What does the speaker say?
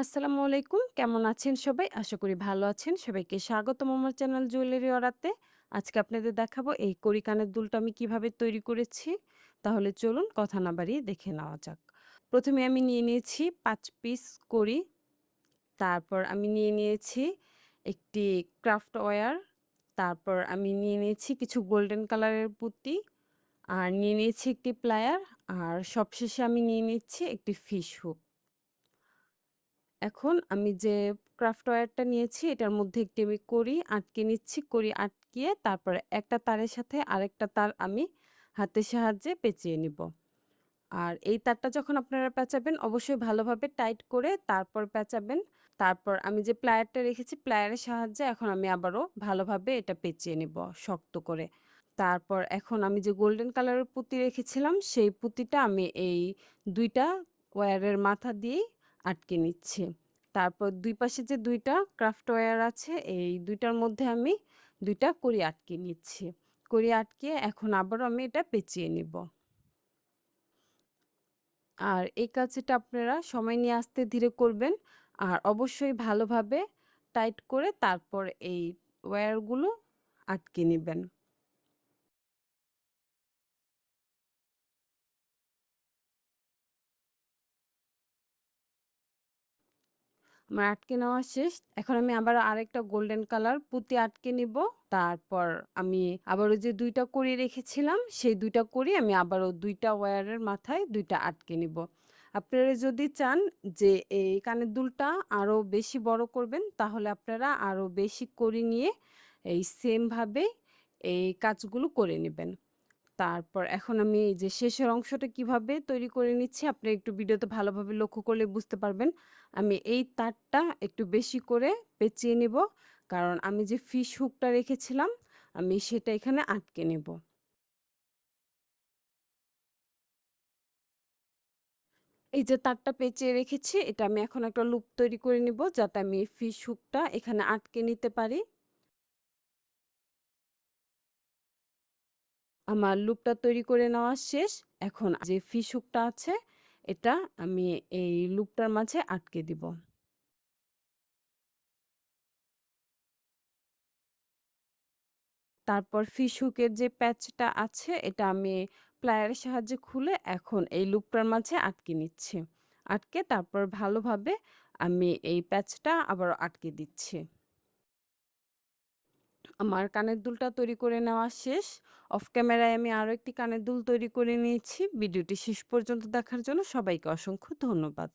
আসসালামু আলাইকুম। কেমন আছেন সবাই? আশা করি ভালো আছেন। সবাইকে স্বাগতম আমার চ্যানেল জুয়েলারি অরাতে। আজকে আপনাদের দেখাবো এই কড়ি কানের দুলটা আমি কিভাবে তৈরি করেছি। তাহলে চলুন কথা না বাড়িয়ে দেখে নেওয়া যাক। ১ম এ আমি নিয়ে নিয়েছি ৫ পিস কড়ি। তারপর আমি নিয়ে নিয়েছি একটি ক্রাফট ওয়্যার। তারপর আমি নিয়ে নিয়েছি কিছু গোল্ডেন কালারের পুঁতি। আর নিয়ে নিয়েছি একটি প্লায়ার। আর সবশেষে আমি নিয়ে নিচ্ছি একটি ফিশ হুক। এখন আমি যে ক্রাফট ওয়্যারটা নিয়েছি এটার মধ্যে একটি আমি কড়ি আটকে নিচ্ছি। কড়ি আটকিয়ে তারপরে একটা তারের সাথে আরেকটা তার আমি হাতের সাহায্যে পেঁচিয়ে নিব। আর এই তারটা যখন আপনারা পেঁচাবেন অবশ্যই ভালোভাবে টাইট করে তারপর পেঁচাবেন। তারপর আমি যে প্লায়ারটা রেখেছি প্লায়ারের সাহায্যে এখন আমি আবারও ভালোভাবে এটা পেঁচিয়ে নিব শক্ত করে। তারপর এখন আমি যে গোল্ডেন কালারের পুঁতি রেখেছিলাম সেই পুঁতিটা আমি এই ২ টা ওয়্যারের মাথা দিয়েই আটকে নিচ্ছি। তারপর ২ পাশে যে ২ টা ক্রাফট ওয়্যার আছে এই ২ টার মধ্যে আমি ২ টা কড়ি আটকে নিচ্ছি। কড়ি আটকিয়ে এখন আবারও আমি এটা পেঁচিয়ে নিব। আর এই কাজটা আপনারা সময় নিয়ে আস্তে ধীরে করবেন। আর অবশ্যই ভালোভাবে টাইট করে তারপর এই ওয়্যারগুলো আটকে নিবেন। আমার আটকে নেওয়া শেষ। এখন আমি আবার আরেকটা গোল্ডেন কালার পুঁতি আটকে নিব। তারপর আমি আবারও যে ২ টা কড়ি রেখেছিলাম, সেই ২ টা কড়ি আমি আবারও ২ টা ওয়্যারের মাথায় ২ টা আটকে নিব। আপনারা যদি চান যে এই কানের দুলটা আরো বেশি বড় করবেন, তাহলে আপনারা আরো বেশি কড়ি নিয়ে এই সেম ভাবে এই কাজগুলো করে নিবেন। তারপর এখন আমি এই যে শেষের অংশটা কিভাবে তৈরি করে নিচ্ছি আপনি একটু ভিডিওতে ভালোভাবে লক্ষ্য করলে বুঝতে পারবেন। আমি এই তারটা একটু বেশি করে পেঁচিয়ে নিব। কারণ আমি যে ফিশ হুকটা রেখেছিলাম আমি সেটা এখানে আটকে নেব। এই যে তারটা পেঁচিয়ে রেখেছি এটা আমি এখন একটা লুপ তৈরি করে নিব যাতে আমি ফিশ হুকটা এখানে আটকে নিতে পারি। আমার লুপটা তৈরি করে নেওয়া শেষ। এখন যে ফিশ হুকটা আছে এটা আমি এই লুপটার মাঝে আটকে দিব। তারপর ফিশ হুকের যে প্যাচটা আছে এটা আমি প্লায়ারের সাহায্যে খুলে এখন এই লুপটার মাঝে আটকে নিচ্ছি। আটকে তারপর ভালোভাবে আমি এই প্যাচটা আবারও আটকে দিচ্ছি। আমার কানের দুলটা তৈরি করে নেওয়া শেষ। অফ ক্যামেরায় আমি আরো একটি কানের দুল তৈরি করে নিয়েছি। ভিডিওটি শেষ পর্যন্ত দেখার জন্য সবাইকে অসংখ্য ধন্যবাদ।